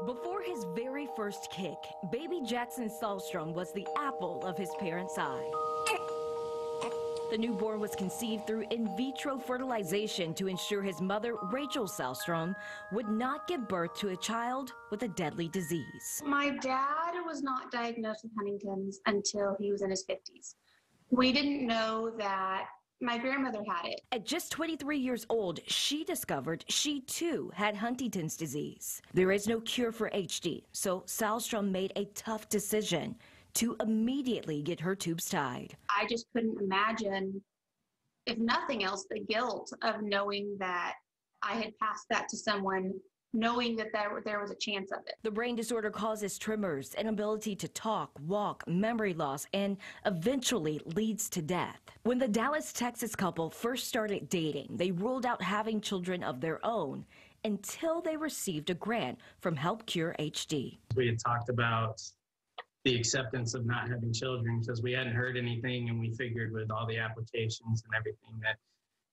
Before his very first kick, baby Jackson Sahlstrom was the apple of his parents' eye. The newborn was conceived through in vitro fertilization to ensure his mother, Rachel Sahlstrom, would not give birth to a child with a deadly disease. My dad was not diagnosed with Huntington's until he was in his 50s. We didn't know that my grandmother had it. At just 23 years old, she discovered she too had Huntington's disease. There is no cure for HD, so Sahlstrom made a tough decision to immediately get her tubes tied. I just couldn't imagine, if nothing else, the guilt of knowing that I had passed that to someone, knowing that there was a chance of it. The brain disorder causes tremors, inability to talk, walk, memory loss, and eventually leads to death. When the Dallas, Texas couple first started dating, they ruled out having children of their own until they received a grant from Help Cure HD. We had talked about the acceptance of not having children because we hadn't heard anything, and we figured with all the applications and everything that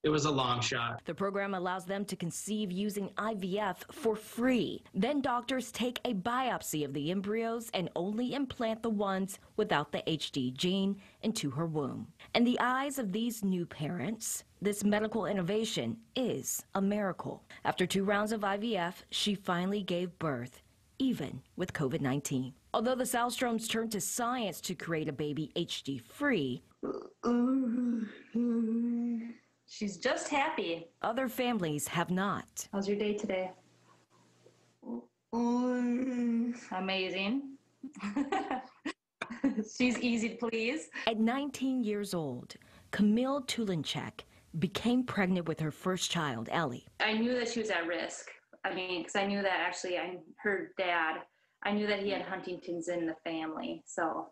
it was a long shot. The program allows them to conceive using IVF for free. Then doctors take a biopsy of the embryos and only implant the ones without the HD gene into her womb. In the eyes of these new parents, this medical innovation is a miracle. After 2 rounds of IVF, she finally gave birth, even with COVID-19. Although the Sahlstroms turned to science to create a baby HD-free, she's just happy. other families have not. How's your day today? Amazing. She's easy to please. At 19 years old, Camille Tulinchek became pregnant with her first child, Ellie. I knew that she was at risk. I mean, because I knew that actually her dad, I knew that he had Huntington's in the family. So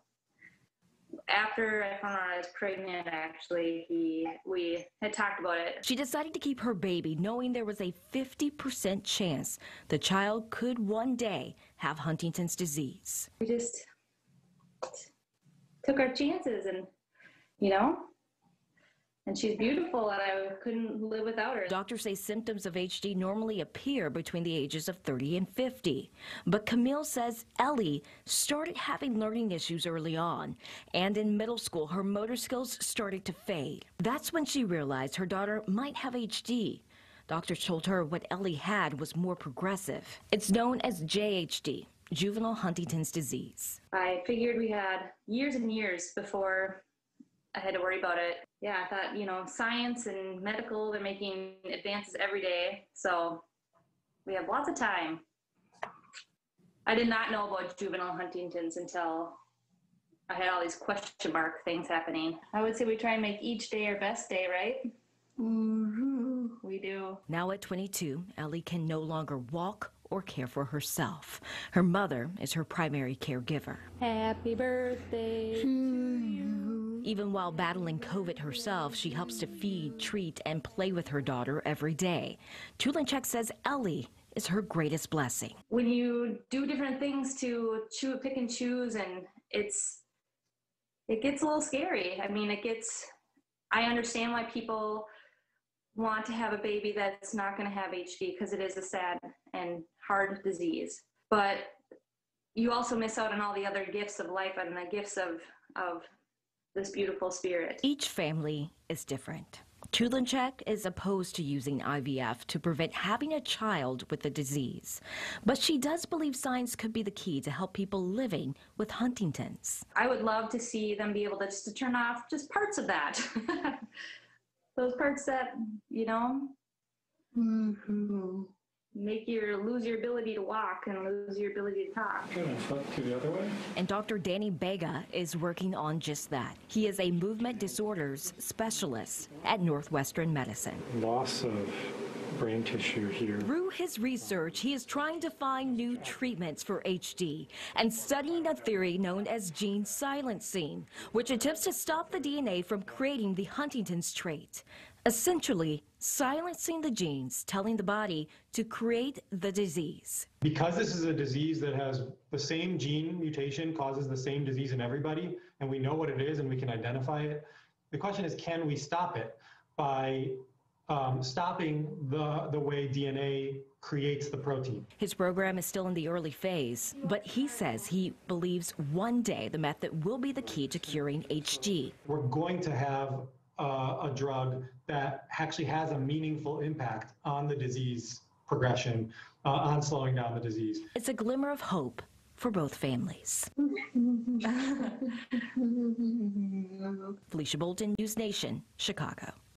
after I found out I was pregnant, actually, we had talked about it. She decided to keep her baby, knowing there was a 50% chance the child could one day have Huntington's disease. We just took our chances, and, you know, and she's beautiful, and I couldn't live without her. Doctors say symptoms of HD normally appear between the ages of 30 and 50. But Camille says Ellie started having learning issues early on. And in middle school, her motor skills started to fade. That's when she realized her daughter might have HD. Doctors told her what Ellie had was more progressive. It's known as JHD, juvenile Huntington's disease. I figured we had years and years before I had to worry about it. Yeah, I thought, you know, science and medical, they're making advances every day, so we have lots of time. I did not know about juvenile Huntington's until I had all these question mark things happening. I would say we try and make each day our best day, right? Mm-hmm. We do. Now at 22, Ellie can no longer walk or care for herself. Her mother is her primary caregiver. Happy birthday to you. Even while battling COVID herself, she helps to feed, treat, and play with her daughter every day. Tulinchek says Ellie is her greatest blessing. When you do different things to pick and choose, and it gets a little scary. I mean, I understand why people want to have a baby that's not going to have HD, because it is a sad and hard disease. But you also miss out on all the other gifts of life and the gifts of this beautiful spirit. Each family is different. Tulinchek is opposed to using IVF to prevent having a child with the disease. But she does believe science could be the key to help people living with Huntington's. I would love to see them be able to turn off just parts of that. Those parts that, you know, lose your ability to walk and lose your ability to talk. Good, and flip to the other way. And Dr. Danny Bega is working on just that. He is a movement disorders specialist at Northwestern Medicine. Loss of brain tissue here. Through his research, he is trying to find new treatments for HD and studying a theory known as gene silencing, which attempts to stop the DNA from creating the Huntington's trait. Essentially, silencing the genes, telling the body to create the disease. Because this is a disease that has the same gene mutation, causes the same disease in everybody, and we know what it is and we can identify it, the question is, can we stop it by stopping the way DNA creates the protein. His program is still in the early phase, but he says he believes one day the method will be the key to curing HD. We're going to have a drug that actually has a meaningful impact on the disease progression, on slowing down the disease. It's a glimmer of hope for both families. Felicia Bolton, News Nation, Chicago.